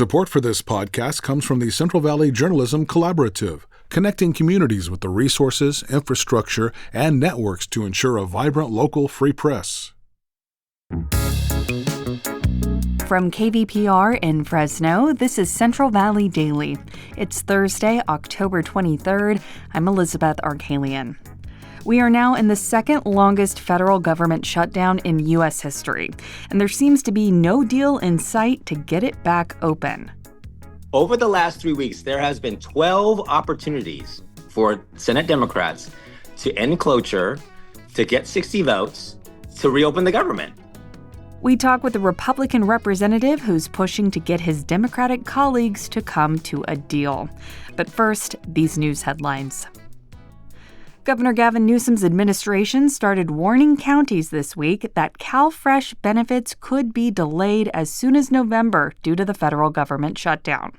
Support for this podcast comes from the Central Valley Journalism Collaborative, connecting communities with the resources, infrastructure, and networks to ensure a vibrant local free press. From KVPR in Fresno, this is Central Valley Daily. It's Thursday, October 23rd. I'm Elizabeth Arkalian. We are now in the second longest federal government shutdown in U.S. history, and there seems to be no deal in sight to get it back open. Over the last 3 weeks, there has been 12 opportunities for Senate Democrats to end cloture, to get 60 votes, to reopen the government. We talk with a Republican representative who's pushing to get his Democratic colleagues to come to a deal. But first, these news headlines. Governor Gavin Newsom's administration started warning counties this week that CalFresh benefits could be delayed as soon as November due to the federal government shutdown.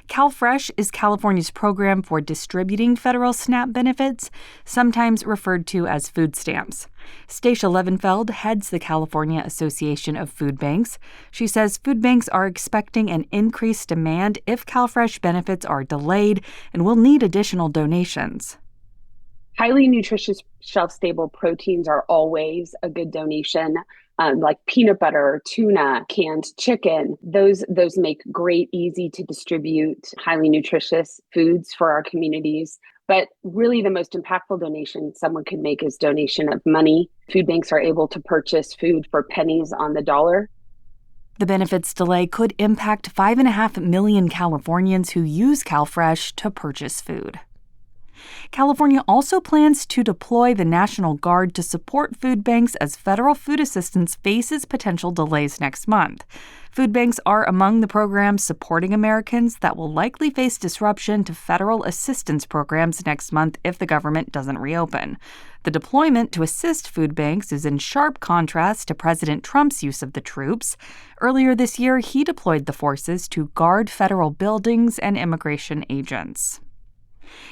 CalFresh is California's program for distributing federal SNAP benefits, sometimes referred to as food stamps. Stacia Levenfeld heads the California Association of Food Banks. She says food banks are expecting an increased demand if CalFresh benefits are delayed and will need additional donations. Highly nutritious, shelf-stable proteins are always a good donation, like peanut butter, tuna, canned chicken. Those make great, easy-to-distribute, highly nutritious foods for our communities. But really the most impactful donation someone could make is donation of money. Food banks are able to purchase food for pennies on the dollar. The benefits delay could impact 5.5 million Californians who use CalFresh to purchase food. California also plans to deploy the National Guard to support food banks as federal food assistance faces potential delays next month. Food banks are among the programs supporting Americans that will likely face disruption to federal assistance programs next month if the government doesn't reopen. The deployment to assist food banks is in sharp contrast to President Trump's use of the troops. Earlier this year, he deployed the forces to guard federal buildings and immigration agents.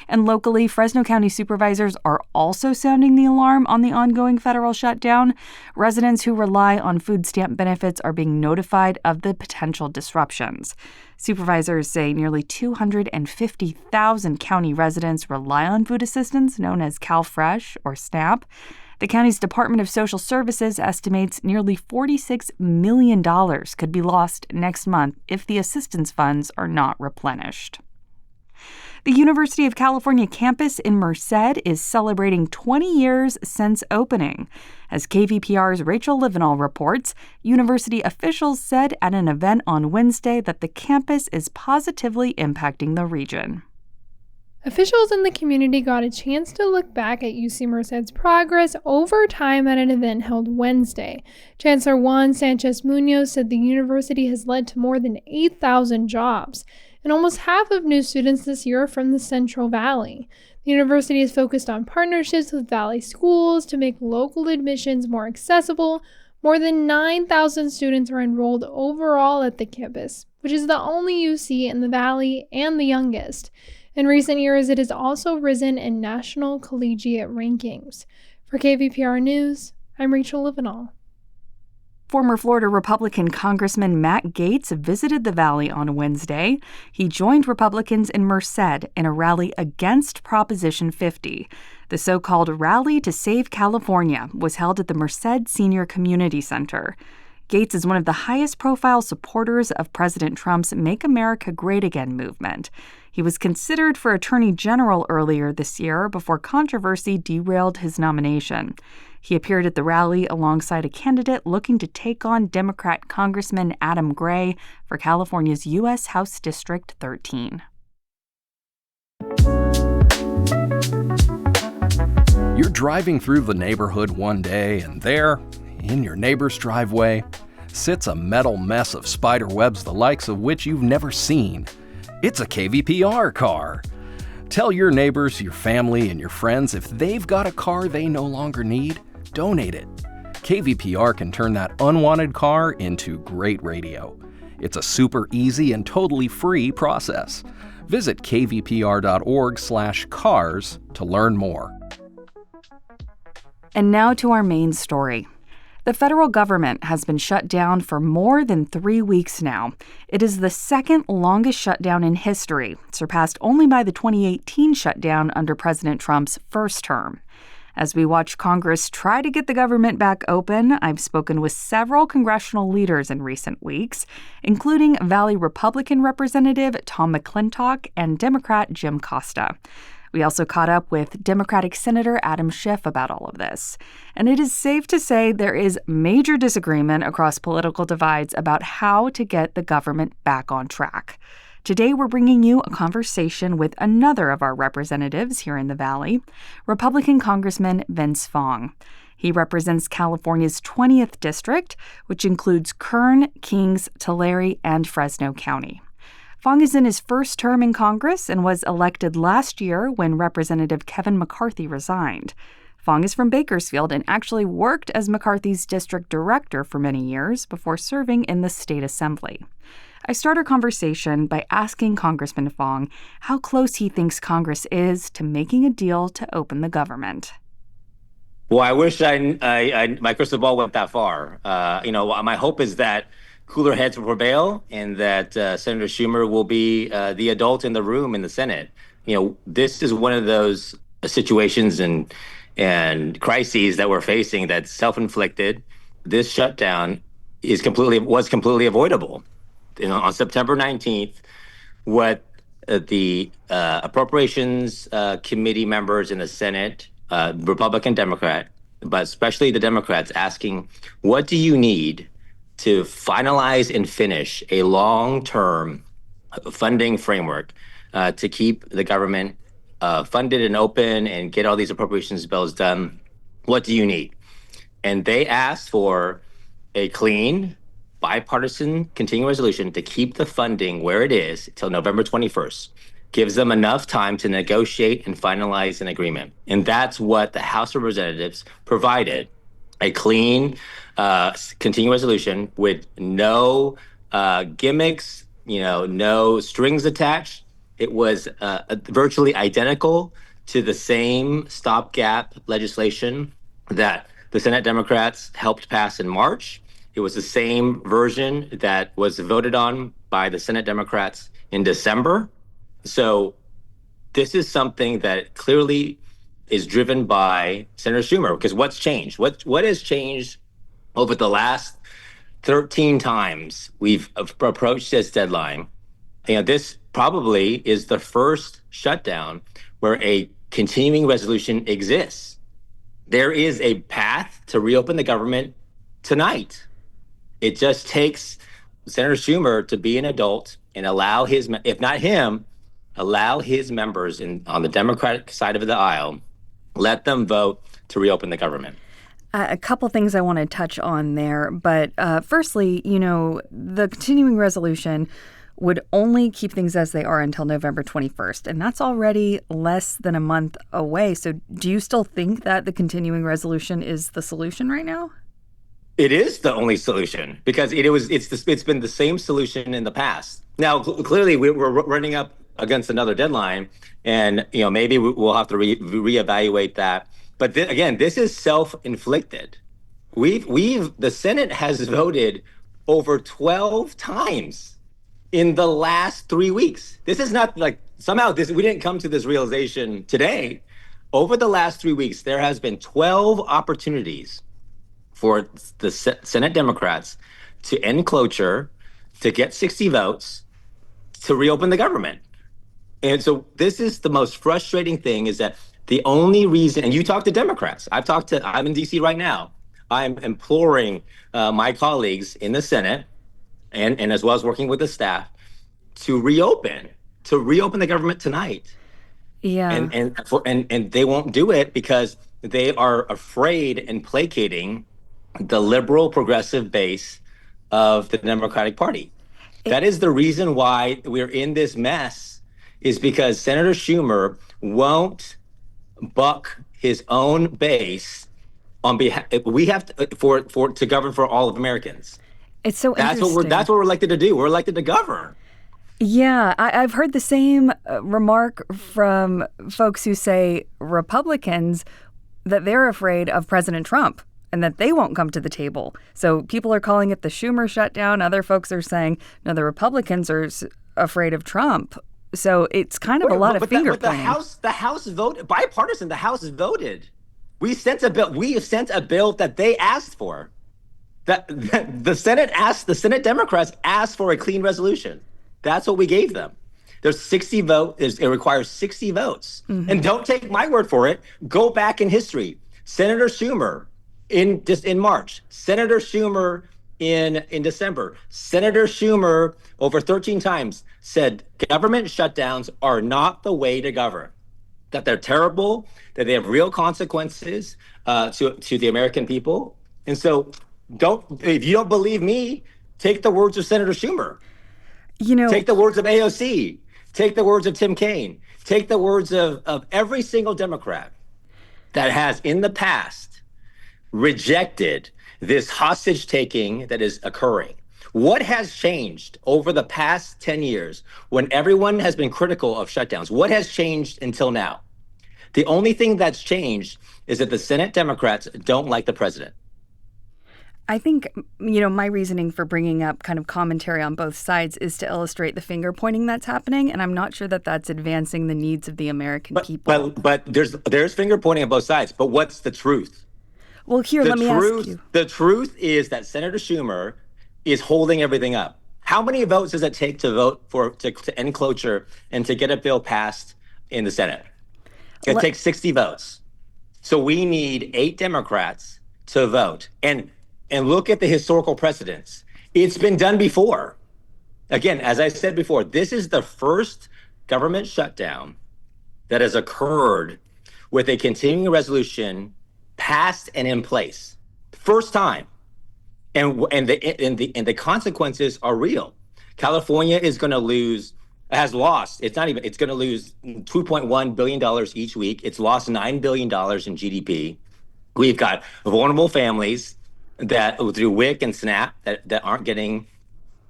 And locally, Fresno County supervisors are also sounding the alarm on the ongoing federal shutdown. Residents who rely on food stamp benefits are being notified of the potential disruptions. Supervisors say nearly 250,000 county residents rely on food assistance known as CalFresh or SNAP. The county's Department of Social Services estimates nearly $46 million could be lost next month if the assistance funds are not replenished. The University of California campus in Merced is celebrating 20 years since opening. As KVPR's Rachel Livenall reports, university officials said at an event on Wednesday that the campus is positively impacting the region. Officials in the community got a chance to look back at UC Merced's progress over time at an event held Wednesday. Chancellor Juan Sanchez Munoz said the university has led to more than 8,000 jobs, and almost half of new students this year are from the Central Valley. The university is focused on partnerships with Valley schools to make local admissions more accessible. More than 9,000 students are enrolled overall at the campus, which is the only UC in the Valley and the youngest. In recent years, it has also risen in national collegiate rankings. For KVPR News, I'm Rachel Livenall. Former Florida Republican Congressman Matt Gaetz visited the Valley on Wednesday. He joined Republicans in Merced in a rally against Proposition 50. The so-called Rally to Save California was held at the Merced Senior Community Center. Gaetz is one of the highest-profile supporters of President Trump's Make America Great Again movement. He was considered for Attorney General earlier this year before controversy derailed his nomination. He appeared at the rally alongside a candidate looking to take on Democrat Congressman Adam Gray for California's U.S. House District 13. You're driving through the neighborhood one day, and there, in your neighbor's driveway, sits a metal mess of spider webs the likes of which you've never seen. It's a KVPR car. Tell your neighbors, your family, and your friends if they've got a car they no longer need, donate it. KVPR can turn that unwanted car into great radio. It's a super easy and totally free process. Visit kvpr.org/cars to learn more. And now to our main story. The federal government has been shut down for more than 3 weeks now. It is the second longest shutdown in history, surpassed only by the 2018 shutdown under President Trump's first term. As we watch Congress try to get the government back open, I've spoken with several congressional leaders in recent weeks, including Valley Republican Representative Tom McClintock and Democrat Jim Costa. We also caught up with Democratic Senator Adam Schiff about all of this. And it is safe to say there is major disagreement across political divides about how to get the government back on track. Today, we're bringing you a conversation with another of our representatives here in the Valley, Republican Congressman Vince Fong. He represents California's 20th district, which includes Kern, Kings, Tulare, and Fresno County. Fong is in his first term in Congress and was elected last year when Representative Kevin McCarthy resigned. Fong is from Bakersfield and actually worked as McCarthy's district director for many years before serving in the state assembly. I start our conversation by asking Congressman Fong how close he thinks Congress is to making a deal to open the government. Well, I wish my crystal ball went that far. My hope is that cooler heads will prevail and that Senator Schumer will be the adult in the room in the Senate. This is one of those situations and crises that we're facing that's self-inflicted. This shutdown was completely avoidable. On September 19th, what the Appropriations Committee members in the Senate, Republican, Democrat, but especially the Democrats, asking, what do you need to finalize and finish a long-term funding framework to keep the government funded and open and get all these appropriations bills done? What do you need? And they asked for a clean, bipartisan continuing resolution to keep the funding where it is till November 21st. Gives them enough time to negotiate and finalize an agreement. And that's what the House of Representatives provided. A clean, continuing resolution with no gimmicks, no strings attached. It was virtually identical to the same stopgap legislation that the Senate Democrats helped pass in March. It was the same version that was voted on by the Senate Democrats in December. So this is something that clearly is driven by Senator Schumer, because what's changed? What has changed over the last 13 times we've approached this deadline? This probably is the first shutdown where a continuing resolution exists. There is a path to reopen the government tonight. It just takes Senator Schumer to be an adult and allow his, if not him, allow his members on the Democratic side of the aisle, let them vote to reopen the government. A couple things I want to touch on there. But firstly, the continuing resolution would only keep things as they are until November 21st. And that's already less than a month away. So do you still think that the continuing resolution is the solution right now? It is the only solution because it's been the same solution in the past. Now, clearly, we're running up against another deadline, and maybe we'll have to reevaluate that. But this is self-inflicted. The Senate has voted over 12 times in the last 3 weeks. This is not like somehow we didn't come to this realization today. Over the last 3 weeks, there has been 12 opportunities for the Senate Democrats to end cloture, to get 60 votes, to reopen the government. And so this is the most frustrating thing, is that the only reason, and you talk to Democrats, I'm in DC right now. I'm imploring my colleagues in the Senate and as well as working with the staff to reopen the government tonight. Yeah. And they won't do it because they are afraid and placating the liberal progressive base of the Democratic Party. That is the reason why we're in this mess, is because Senator Schumer won't buck his own base on behalf. We have to govern for all of Americans. It's so interesting. That's what we're elected to do. We're elected to govern. Yeah, I've heard the same remark from folks who say Republicans that they're afraid of President Trump. and that they won't come to the table. So people are calling it the Schumer shutdown. Other folks are saying, no, the Republicans are afraid of Trump. So it's kind of a lot of finger pointing. The House voted bipartisan. The House voted. We have sent a bill that they asked for. That the Senate Democrats asked for a clean resolution. That's what we gave them. There's 60 votes. It requires 60 votes. Mm-hmm. And don't take my word for it. Go back in history. Senator Schumer in March. Senator Schumer in December. Senator Schumer over 13 times said government shutdowns are not the way to govern, that they're terrible, that they have real consequences to the American people. And so if you don't believe me, take the words of Senator Schumer. Take the words of AOC. Take the words of Tim Kaine. Take the words of every single Democrat that has in the past rejected this hostage taking that is occurring. What has changed over the past 10 years when everyone has been critical of shutdowns? What has changed until now? The only thing that's changed is that the Senate Democrats don't like the president. I think, my reasoning for bringing up kind of commentary on both sides is to illustrate the finger pointing that's happening. And I'm not sure that that's advancing the needs of the American people. But there's finger pointing on both sides. But what's the truth? Well, let me ask you. The truth is that Senator Schumer is holding everything up. How many votes does it take to vote to end cloture and to get a bill passed in the Senate? It takes 60 votes. So we need 8 Democrats to vote. And look at the historical precedents. It's been done before. Again, as I said before, this is the first government shutdown that has occurred with a continuing resolution passed and in place. First time. And the consequences are real. California has lost. It's going to lose $2.1 billion each week. It's lost $9 billion in GDP. We've got vulnerable families that through WIC and SNAP that aren't getting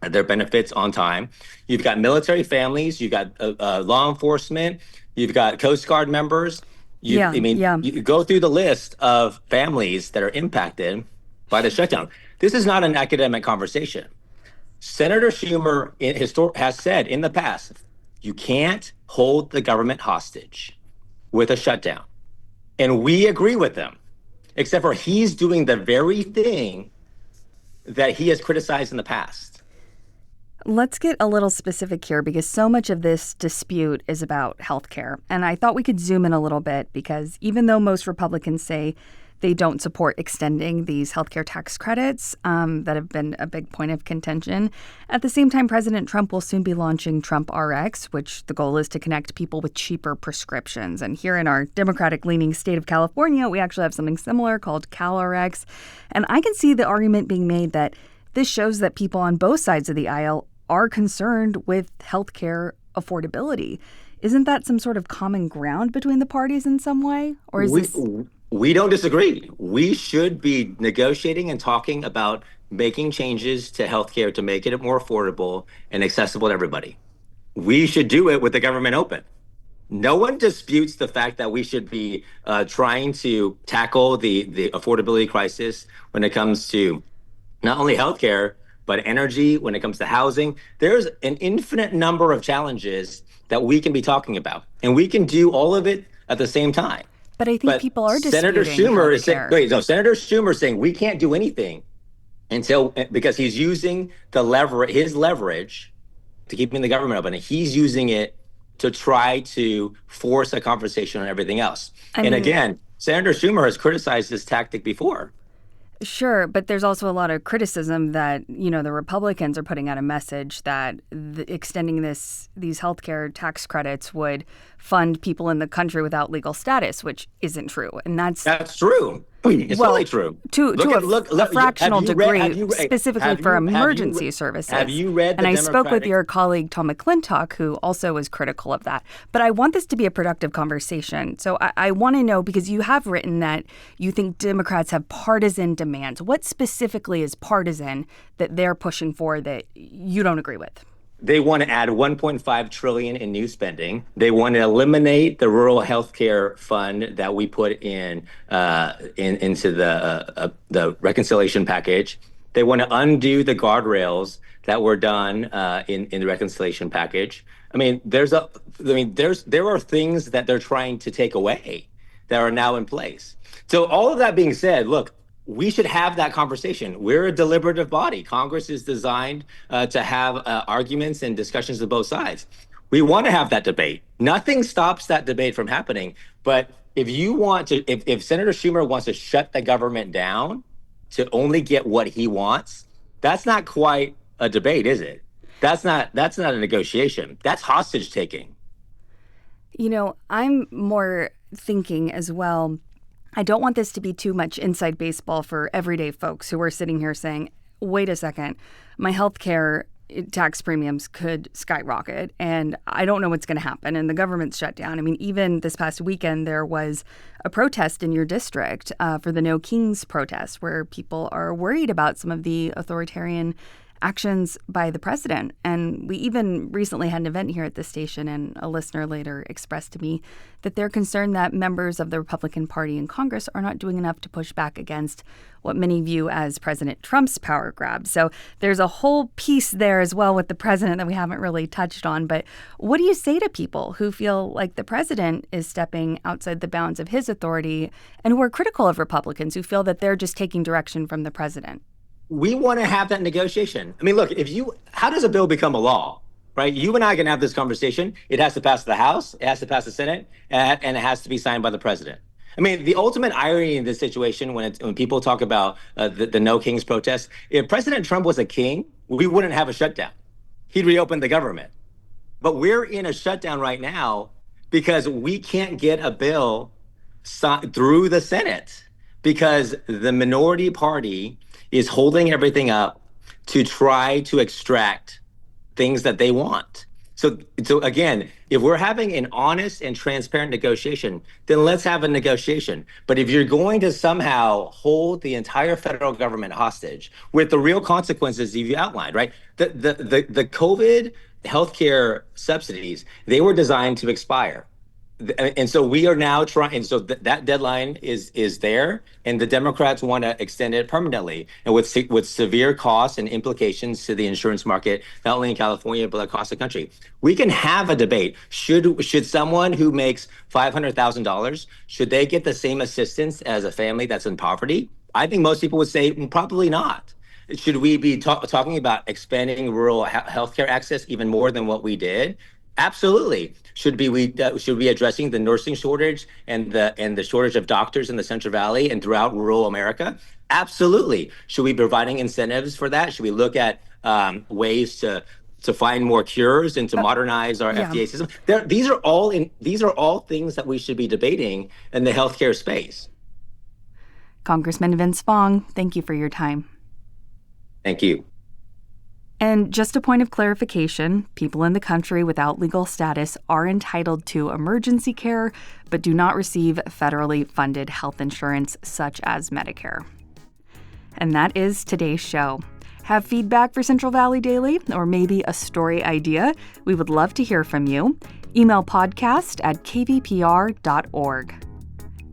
their benefits on time. You've got military families. You've got law enforcement. You've got Coast Guard members. You go through the list of families that are impacted by the shutdown. This is not an academic conversation. Senator Schumer has said in the past, you can't hold the government hostage with a shutdown. And we agree with them, except for he's doing the very thing that he has criticized in the past. Let's get a little specific here because so much of this dispute is about healthcare. And I thought we could zoom in a little bit because even though most Republicans say they don't support extending these healthcare tax credits that have been a big point of contention. At the same time, President Trump will soon be launching Trump RX, which the goal is to connect people with cheaper prescriptions. And here in our Democratic-leaning state of California, we actually have something similar called CalRx. And I can see the argument being made that this shows that people on both sides of the aisle are concerned with healthcare affordability. Isn't that some sort of common ground between the parties in some way? Or is this... We don't disagree. We should be negotiating and talking about making changes to healthcare to make it more affordable and accessible to everybody. We should do it with the government open. No one disputes the fact that we should be trying to tackle the affordability crisis when it comes to not only healthcare, but energy, when it comes to housing. There's an infinite number of challenges that we can be talking about, and we can do all of it at the same time. But I think people are disputing Senator Schumer is saying, Senator Schumer is saying we can't do anything because he's using his leverage to keeping the government open. And he's using it to try to force a conversation on everything else. Again, Senator Schumer has criticized this tactic before. Sure, but there's also a lot of criticism that, the Republicans are putting out a message that extending these healthcare tax credits would fund people in the country without legal status, which isn't true. And that's true. It's totally true. To a fractional degree, specifically for emergency services. Have you read And I spoke with your colleague, Tom McClintock, who also was critical of that. But I want this to be a productive conversation. So I want to know, because you have written that you think Democrats have partisan demands. What specifically is partisan that they're pushing for that you don't agree with? They want to add 1.5 trillion in new spending. They want to eliminate the rural healthcare fund that we put into the reconciliation package. They want to undo the guardrails that were done in the reconciliation package. There are things that they're trying to take away that are now in place. So all of that being said, look, we should have that conversation. We're a deliberative body. Congress is designed to have arguments and discussions of both sides. We want to have that debate. Nothing stops that debate from happening. But if Senator Schumer wants to shut the government down to only get what he wants, that's not quite a debate, is it? That's not a negotiation. That's hostage taking. I'm more thinking as well, I don't want this to be too much inside baseball for everyday folks who are sitting here saying, wait a second, my healthcare tax premiums could skyrocket and I don't know what's going to happen and the government's shut down. Even this past weekend, there was a protest in your district for the No Kings protest where people are worried about some of the authoritarian actions by the president. And we even recently had an event here at the station, and a listener later expressed to me that they're concerned that members of the Republican Party in Congress are not doing enough to push back against what many view as President Trump's power grab. So there's a whole piece there as well with the president that we haven't really touched on. But what do you say to people who feel like the president is stepping outside the bounds of his authority and who are critical of Republicans who feel that they're just taking direction from the president? We want to have that negotiation. Look, how does a bill become a law, right? You and I can have this conversation. It has to pass the House, it has to pass the Senate, and it has to be signed by the president. The ultimate irony in this situation, when people talk about the No Kings protest, if President Trump was a king, we wouldn't have a shutdown. He'd reopen the government. But we're in a shutdown right now because we can't get a bill through the Senate because the minority party is holding everything up to try to extract things that they want. So again, if we're having an honest and transparent negotiation, then let's have a negotiation. But if you're going to somehow hold the entire federal government hostage with the real consequences you've outlined, right? The COVID healthcare subsidies, they were designed to expire. And so we are now trying, so that deadline is there, and the Democrats want to extend it permanently, and with severe costs and implications to the insurance market, not only in California, but across the country. We can have a debate. Should someone who makes $500,000, should they get the same assistance as a family that's in poverty? I think most people would say probably not. Should we be talking about expanding rural healthcare access even more than what we did? Absolutely. Should we be addressing the nursing shortage and the shortage of doctors in the Central Valley and throughout rural America? Absolutely. Should we be providing incentives for that? Should we look at ways to find more cures and to modernize our FDA system? These are all things that we should be debating in the healthcare space. Congressman Vince Fong, thank you for your time. Thank you. And just a point of clarification, people in the country without legal status are entitled to emergency care, but do not receive federally funded health insurance such as Medicare. And that is today's show. Have feedback for Central Valley Daily or maybe a story idea? We would love to hear from you. Email podcast@kvpr.org.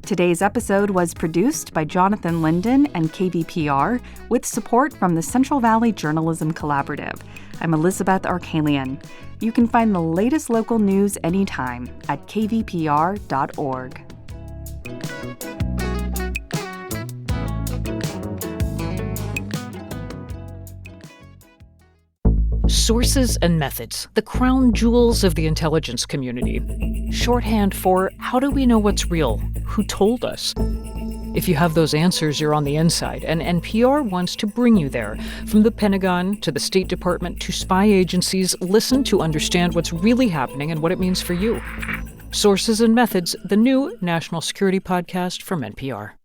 Today's episode was produced by Jonathan Linden and KVPR with support from the Central Valley Journalism Collaborative. I'm Elizabeth Arkalian. You can find the latest local news anytime at kvpr.org. Sources and methods, the crown jewels of the intelligence community. Shorthand for how do we know what's real? Who told us? If you have those answers, you're on the inside, and NPR wants to bring you there. From the Pentagon to the State Department to spy agencies, listen to understand what's really happening and what it means for you. Sources and Methods, the new national security podcast from NPR.